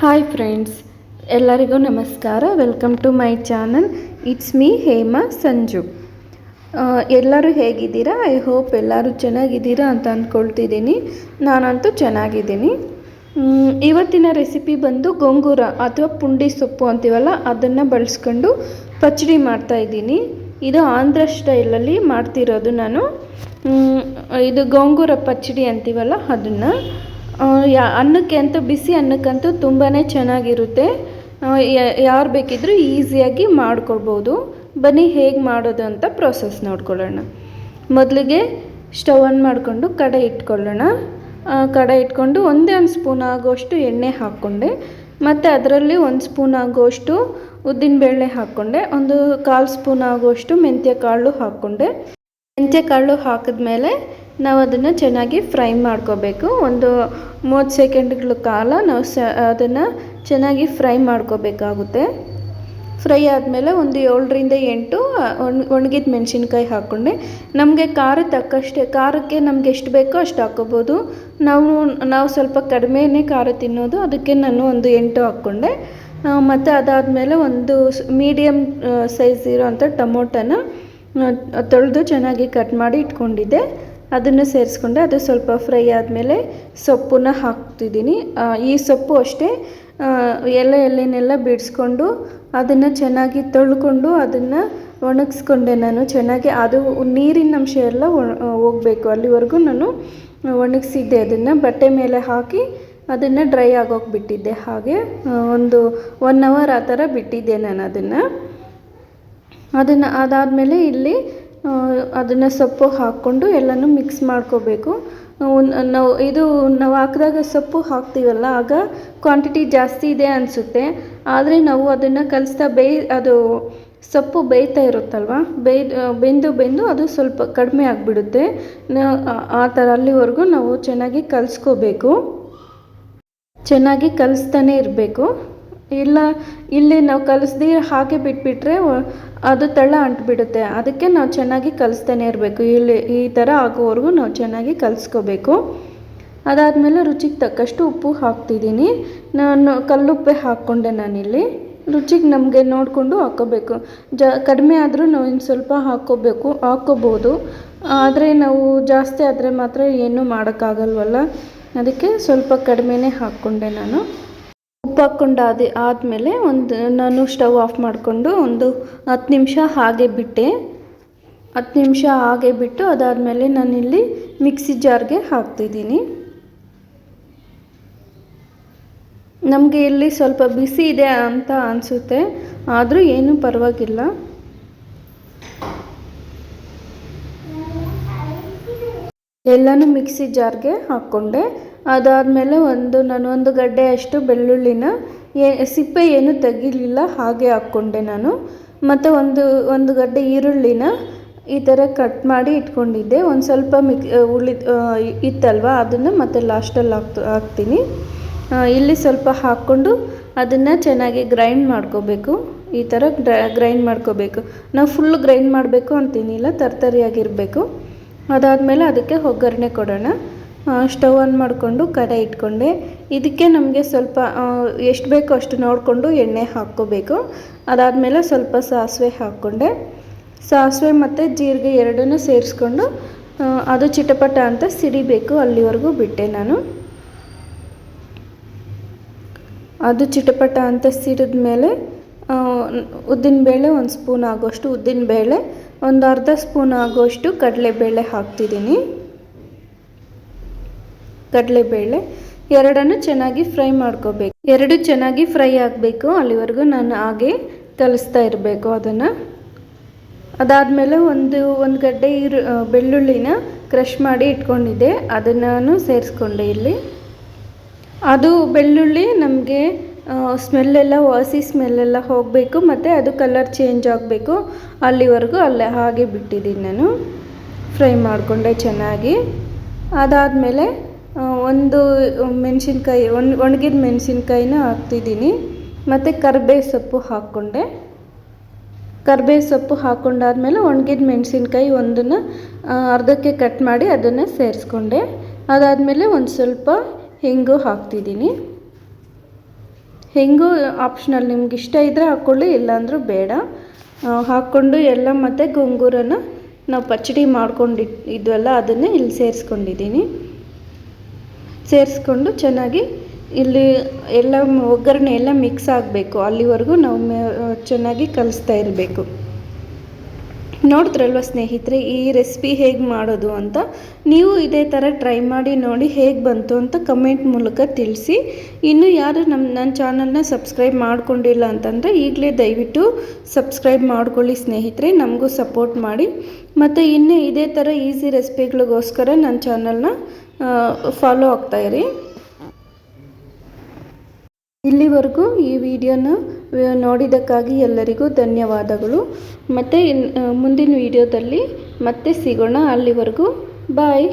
Hi friends, ಎಲ್ಲರಿಗೂ ನಮಸ್ಕಾರ. Welcome to my channel. It's me Hema Sanju. ಎಲ್ಲರೂ ಹೇಗಿದ್ದೀರಾ? ಐ ಹೋಪ್ ಎಲ್ಲರೂ ಚೆನ್ನಾಗಿದ್ದೀರಾ ಅಂತ ಅಂದ್ಕೊಳ್ತಿದ್ದೀನಿ. ನಾನಂತೂ ಚೆನ್ನಾಗಿದ್ದೀನಿ. ಇವತ್ತಿನ ರೆಸಿಪಿ ಬಂದು ಗೋಂಗೂರ ಅಥವಾ ಪುಂಡಿ ಸೊಪ್ಪು ಅಂತೀವಲ್ಲ, ಅದನ್ನು ಬಳಸ್ಕೊಂಡು ಪಚ್ಚಡಿ ಮಾಡ್ತಾಯಿದ್ದೀನಿ. ಇದು ಆಂಧ್ರ ಸ್ಟೈಲಲ್ಲಿ ಮಾಡ್ತಿರೋದು ನಾನು. ಇದು ಗೋಂಗೂರ ಪಚ್ಚಡಿ ಅಂತೀವಲ್ಲ ಅದನ್ನು. ಅನ್ನಕ್ಕೆ ಅಂತೂ, ಬಿಸಿ ಅನ್ನಕ್ಕಂತೂ ತುಂಬಾ ಚೆನ್ನಾಗಿರುತ್ತೆ. ಯಾರು ಬೇಕಿದ್ದರೂ ಈಸಿಯಾಗಿ ಮಾಡ್ಕೊಳ್ಬೋದು. ಬನ್ನಿ ಹೇಗೆ ಮಾಡೋದು ಅಂತ ಪ್ರೋಸೆಸ್ ನೋಡ್ಕೊಳ್ಳೋಣ. ಮೊದಲಿಗೆ ಸ್ಟವ್ ಆನ್ ಮಾಡಿಕೊಂಡು ಕಡೆ ಇಟ್ಕೊಳ್ಳೋಣ. ಕಡೆ ಇಟ್ಕೊಂಡು ಒಂದೇ ಒಂದು ಸ್ಪೂನ್ ಆಗೋಷ್ಟು ಎಣ್ಣೆ ಹಾಕ್ಕೊಂಡೆ. ಮತ್ತು ಅದರಲ್ಲಿ 1 ಸ್ಪೂನ್ ಆಗೋಷ್ಟು ಉದ್ದಿನಬೇಳೆ ಹಾಕ್ಕೊಂಡೆ. ಒಂದು 1/4 ಸ್ಪೂನ್ ಆಗೋಷ್ಟು ಮೆಂತ್ಯ ಕಾಳು ಹಾಕ್ಕೊಂಡೆ. ಮೆಂತ್ಯ ಕಾಳು ಹಾಕಿದ್ಮೇಲೆ ನಾವು ಅದನ್ನು ಚೆನ್ನಾಗಿ ಫ್ರೈ ಮಾಡ್ಕೋಬೇಕು. ಒಂದು 30 ಸೆಕೆಂಡ್ಗಳ ಕಾಲ ನಾವು ಅದನ್ನು ಚೆನ್ನಾಗಿ ಫ್ರೈ ಮಾಡ್ಕೋಬೇಕಾಗುತ್ತೆ. ಫ್ರೈ ಆದಮೇಲೆ ಒಂದು 7ರಿಂದ 8 ಒಣಗಿದ ಮೆಣಸಿನ್ಕಾಯಿ ಹಾಕ್ಕೊಂಡೆ. ನಮಗೆ ಖಾರ ತಕ್ಕಷ್ಟೇ, ಖಾರಕ್ಕೆ ನಮ್ಗೆ ಎಷ್ಟು ಬೇಕೋ ಅಷ್ಟು ಹಾಕ್ಕೋಬೋದು. ನಾವು ಸ್ವಲ್ಪ ಕಡಿಮೆನೇ ಖಾರ ತಿನ್ನೋದು, ಅದಕ್ಕೆ ನಾನು ಒಂದು 8 ಹಾಕ್ಕೊಂಡೆ. ಮತ್ತು ಅದಾದಮೇಲೆ ಒಂದು ಮೀಡಿಯಮ್ ಸೈಜ್ ಇರೋವಂಥ ಟೊಮೊಟೊನ ತೊಳೆದು ಚೆನ್ನಾಗಿ ಕಟ್ ಮಾಡಿ ಇಟ್ಕೊಂಡಿದ್ದೆ, ಅದನ್ನು ಸೇರಿಸ್ಕೊಂಡೆ. ಅದು ಸ್ವಲ್ಪ ಫ್ರೈ ಆದಮೇಲೆ ಸೊಪ್ಪನ್ನ ಹಾಕ್ತಿದ್ದೀನಿ. ಈ ಸೊಪ್ಪು ಅಷ್ಟೇ ಎಲೆನೆಲ್ಲ ಬಿಡಿಸ್ಕೊಂಡು ಅದನ್ನು ಚೆನ್ನಾಗಿ ತೊಳ್ಕೊಂಡು ಅದನ್ನು ಒಣಗಿಸ್ಕೊಂಡೆ ನಾನು ಚೆನ್ನಾಗಿ. ಅದು ನೀರಿನ ಅಂಶ ಎಲ್ಲ ಹೋಗಬೇಕು, ಅಲ್ಲಿವರೆಗೂ ನಾನು ಒಣಗಿಸಿದ್ದೆ. ಅದನ್ನು ಬಟ್ಟೆ ಮೇಲೆ ಹಾಕಿ ಅದನ್ನು ಡ್ರೈ ಆಗೋಗಿ ಬಿಟ್ಟಿದ್ದೆ. ಹಾಗೆ ಒಂದು 1 ಅವರ್ ಆ ಥರ ಬಿಟ್ಟಿದ್ದೆ ನಾನು ಅದನ್ನು. ಅದಾದಮೇಲೆ ಇಲ್ಲಿ ಅದನ್ನು ಸೊಪ್ಪು ಹಾಕ್ಕೊಂಡು ಎಲ್ಲನೂ ಮಿಕ್ಸ್ ಮಾಡ್ಕೋಬೇಕು. ನಾವು ಹಾಕಿದಾಗ ಸೊಪ್ಪು ಹಾಕ್ತೀವಲ್ಲ, ಆಗ ಕ್ವಾಂಟಿಟಿ ಜಾಸ್ತಿ ಇದೆ ಅನಿಸುತ್ತೆ. ಆದರೆ ನಾವು ಅದನ್ನು ಕಲಿಸ್ತಾ ಅದು ಸೊಪ್ಪು ಬೇಯ್ತಾ ಇರುತ್ತಲ್ವ, ಬೆಂದು ಅದು ಸ್ವಲ್ಪ ಕಡಿಮೆ ಆಗಿಬಿಡುತ್ತೆ. ಆ ಥರ ಅಲ್ಲಿವರೆಗೂ ನಾವು ಚೆನ್ನಾಗಿ ಕಲಿಸ್ಕೋಬೇಕು. ಚೆನ್ನಾಗಿ ಕಲಿಸ್ತಾನೆ ಇರಬೇಕು. ಇಲ್ಲಿ ನಾವು ಕಲಿಸ್ದು ಹಾಗೆ ಬಿಟ್ಬಿಟ್ರೆ ಅದು ತಳ ಅಂಟ್ಬಿಡುತ್ತೆ. ಅದಕ್ಕೆ ನಾವು ಚೆನ್ನಾಗಿ ಕಲಿಸ್ತಾನೆ ಇರಬೇಕು. ಈ ಥರ ಆಗೋವರೆಗೂ ನಾವು ಚೆನ್ನಾಗಿ ಕಲಿಸ್ಕೋಬೇಕು. ಅದಾದಮೇಲೆ ರುಚಿಗೆ ತಕ್ಕಷ್ಟು ಉಪ್ಪು ಹಾಕ್ತಿದ್ದೀನಿ. ನಾನು ಕಲ್ಲುಪ್ಪೆ ಹಾಕ್ಕೊಂಡೆ ನಾನಿಲ್ಲಿ. ರುಚಿಗೆ ನಮಗೆ ನೋಡಿಕೊಂಡು ಹಾಕ್ಕೋಬೇಕು. ಕಡಿಮೆ ಆದರೂ ನಾವು ಇನ್ನು ಸ್ವಲ್ಪ ಹಾಕ್ಕೋಬೋದು. ಆದರೆ ನಾವು ಜಾಸ್ತಿ ಆದರೆ ಮಾತ್ರ ಏನೂ ಮಾಡೋಕ್ಕಾಗಲ್ವಲ್ಲ, ಅದಕ್ಕೆ ಸ್ವಲ್ಪ ಕಡಿಮೆನೇ ಹಾಕ್ಕೊಂಡೆ ನಾನು. ಉಪ್ಪು ಹಾಕ್ಕೊಂಡು ಆದಮೇಲೆ ನಾನು ಸ್ಟವ್ ಆಫ್ ಮಾಡಿಕೊಂಡು ಒಂದು 10 ನಿಮಿಷ ಹಾಗೆ ಬಿಟ್ಟೆ. 10 ನಿಮಿಷ ಹಾಗೆ ಬಿಟ್ಟು ಅದಾದಮೇಲೆ ನಾನಿಲ್ಲಿ ಮಿಕ್ಸಿ ಜಾರ್ಗೆ ಹಾಕ್ತಿದ್ದೀನಿ. ನಮಗೆ ಇಲ್ಲಿ ಸ್ವಲ್ಪ ಬಿಸಿ ಇದೆ ಅಂತ ಅನಿಸುತ್ತೆ, ಆದರೂ ಏನೂ ಪರವಾಗಿಲ್ಲ. ಎಲ್ಲನೂ ಮಿಕ್ಸಿ ಜಾರ್ಗೆ ಹಾಕ್ಕೊಂಡೆ. ಅದಾದಮೇಲೆ ನಾನು ಒಂದು ಗಡ್ಡೆ ಅಷ್ಟು ಬೆಳ್ಳುಳ್ಳಿನ ಸಿಪ್ಪೆ ಏನು ತೆಗಿಲಿಲ್ಲ, ಹಾಗೆ ಹಾಕ್ಕೊಂಡೆ ನಾನು. ಮತ್ತು ಒಂದು ಗಡ್ಡೆ ಈರುಳ್ಳಿನ ಈ ಥರ ಕಟ್ ಮಾಡಿ ಇಟ್ಕೊಂಡಿದ್ದೆ. ಒಂದು ಸ್ವಲ್ಪ ಇತ್ತಲ್ವ, ಅದನ್ನು ಮತ್ತೆ ಲಾಸ್ಟಲ್ಲಿ ಹಾಕ್ತೀನಿ. ಇಲ್ಲಿ ಸ್ವಲ್ಪ ಹಾಕ್ಕೊಂಡು ಅದನ್ನು ಚೆನ್ನಾಗಿ ಗ್ರೈಂಡ್ ಮಾಡ್ಕೋಬೇಕು. ಈ ಥರ ಗ್ರೈಂಡ್ ಮಾಡ್ಕೋಬೇಕು. ನಾವು ಫುಲ್ ಗ್ರೈಂಡ್ ಮಾಡಬೇಕು ಅಂತೇನಿಲ್ಲ, ತರ್ತರಿಯಾಗಿರಬೇಕು. ಅದಾದಮೇಲೆ ಅದಕ್ಕೆ ಒಗ್ಗರಣೆ ಕೊಡೋಣ. ಸ್ಟವ್ ಆನ್ ಮಾಡಿಕೊಂಡು ಕಡೆ ಇಟ್ಕೊಂಡೆ. ಇದಕ್ಕೆ ನಮಗೆ ಸ್ವಲ್ಪ ಎಷ್ಟು ಬೇಕೋ ಅಷ್ಟು ನೋಡಿಕೊಂಡು ಎಣ್ಣೆ ಹಾಕ್ಕೋಬೇಕು. ಅದಾದಮೇಲೆ ಸ್ವಲ್ಪ ಸಾಸಿವೆ ಹಾಕ್ಕೊಂಡೆ. ಸಾಸಿವೆ ಮತ್ತು ಜೀರಿಗೆ ಎರಡನ್ನೂ ಸೇರಿಸ್ಕೊಂಡು ಅದು ಚಿಟಪಟ ಅಂತ ಸಿಡಿಬೇಕು, ಅಲ್ಲಿವರೆಗೂ ಬಿಟ್ಟೆ ನಾನು. ಅದು ಚಿಟಪಟ ಅಂತ ಸಿಡಿದ ಮೇಲೆ ಉದ್ದಿನಬೇಳೆ 1 ಸ್ಪೂನ್ ಆಗೋಷ್ಟು ಉದ್ದಿನಬೇಳೆ, ಒಂದು ಅರ್ಧ ಸ್ಪೂನ್ ಆಗೋಷ್ಟು ಕಡಲೆಬೇಳೆ ಹಾಕ್ತಿದ್ದೀನಿ. ಕಡಲೆಬೇಳೆ ಎರಡನ್ನು ಚೆನ್ನಾಗಿ ಫ್ರೈ ಮಾಡ್ಕೋಬೇಕು. ಎರಡು ಚೆನ್ನಾಗಿ ಫ್ರೈ ಆಗಬೇಕು, ಅಲ್ಲಿವರೆಗೂ ನಾನು ಹಾಗೆ ಕಲಿಸ್ತಾ ಇರಬೇಕು ಅದನ್ನು. ಅದಾದಮೇಲೆ ಒಂದು ಗಡ್ಡೆ ಬೆಳ್ಳುಳ್ಳಿನ ಕ್ರಷ್ ಮಾಡಿ ಇಟ್ಕೊಂಡಿದ್ದೆ, ಅದನ್ನು ನಾನು ಸೇರಿಸ್ಕೊಂಡೆ ಇಲ್ಲಿ. ಅದು ಬೆಳ್ಳುಳ್ಳಿ ನಮಗೆ ಸ್ಮೆಲ್ಲೆಲ್ಲ, ವಾಸಿ ಸ್ಮೆಲ್ಲೆಲ್ಲ ಹೋಗಬೇಕು, ಮತ್ತು ಅದು ಕಲರ್ ಚೇಂಜ್ ಆಗಬೇಕು, ಅಲ್ಲಿವರೆಗೂ ಹಾಗೆ ಬಿಟ್ಟಿದ್ದೀನಿ ನಾನು. ಫ್ರೈ ಮಾಡಿಕೊಂಡೆ ಚೆನ್ನಾಗಿ. ಅದಾದಮೇಲೆ ಒಂದು ಮೆಣಸಿನ್ಕಾಯಿ, ಒಣಗಿದ ಮೆಣಸಿನ್ಕಾಯಿನ ಹಾಕ್ತಿದ್ದೀನಿ. ಮತ್ತು ಕರಿಬೇವು ಸೊಪ್ಪು ಹಾಕ್ಕೊಂಡೆ. ಕರಿಬೇವು ಸೊಪ್ಪು ಹಾಕ್ಕೊಂಡಾದ್ಮೇಲೆ ಒಣಗಿದ ಮೆಣಸಿನ್ಕಾಯಿ ಒಂದನ್ನು ಅರ್ಧಕ್ಕೆ ಕಟ್ ಮಾಡಿ ಅದನ್ನು ಸೇರಿಸ್ಕೊಂಡೆ. ಅದಾದಮೇಲೆ ಒಂದು ಸ್ವಲ್ಪ ಹಿಂಗು ಹಾಕ್ತಿದ್ದೀನಿ. ಹೆಂಗೂ ಆಪ್ಷನಲ್, ನಿಮ್ಗೆ ಇಷ್ಟ ಇದ್ದರೆ ಹಾಕ್ಕೊಳ್ಳಿ, ಇಲ್ಲಾಂದ್ರೂ ಬೇಡ. ಹಾಕ್ಕೊಂಡು ಎಲ್ಲ ಮತ್ತು ಗೋಂಗೂರನ ನಾವು ಪಚ್ಚಡಿ ಮಾಡ್ಕೊಂಡು ಇದ್ವಲ್ಲ ಅದನ್ನೇ ಇಲ್ಲಿ ಸೇರಿಸ್ಕೊಂಡಿದ್ದೀನಿ. ಸೇರಿಸ್ಕೊಂಡು ಚೆನ್ನಾಗಿ ಇಲ್ಲಿ ಎಲ್ಲ ಒಗ್ಗರಣೆ ಎಲ್ಲ ಮಿಕ್ಸ್ ಆಗಬೇಕು, ಅಲ್ಲಿವರೆಗೂ ನಾವು ಚೆನ್ನಾಗಿ ಕಲಿಸ್ತಾ ಇರಬೇಕು. ನೋಡಿದ್ರಲ್ವ ಸ್ನೇಹಿತರೆ ಈ ರೆಸಿಪಿ ಹೇಗೆ ಮಾಡೋದು ಅಂತ. ನೀವು ಇದೇ ಥರ ಟ್ರೈ ಮಾಡಿ ನೋಡಿ ಹೇಗೆ ಬಂತು ಅಂತ ಕಮೆಂಟ್ ಮೂಲಕ ತಿಳಿಸಿ. ಇನ್ನು ಯಾರು ನನ್ನ ಚಾನಲ್ನ ಸಬ್ಸ್ಕ್ರೈಬ್ ಮಾಡ್ಕೊಂಡಿಲ್ಲ ಅಂತಂದರೆ ಈಗಲೇ ದಯವಿಟ್ಟು ಸಬ್ಸ್ಕ್ರೈಬ್ ಮಾಡ್ಕೊಳ್ಳಿ ಸ್ನೇಹಿತರೆ, ನಮಗೂ ಸಪೋರ್ಟ್ ಮಾಡಿ. ಮತ್ತು ಇನ್ನೂ ಇದೇ ಥರ ಈಸಿ ರೆಸಿಪಿಗಳಿಗೋಸ್ಕರ ನನ್ನ ಚಾನಲ್ನ ಫಾಲೋ ಆಗ್ತಾಯಿರಿ. ಇಲ್ಲಿವರೆಗೂ ಈ ವಿಡಿಯೋನ ನೋಡಿದ್ದಕ್ಕಾಗಿ ಎಲ್ಲರಿಗೂ ಧನ್ಯವಾದಗಳು. ಮತ್ತು ಮುಂದಿನ ವಿಡಿಯೋದಲ್ಲಿ ಮತ್ತೆ ಸಿಗೋಣ. ಅಲ್ಲಿವರೆಗೂ ಬಾಯ್.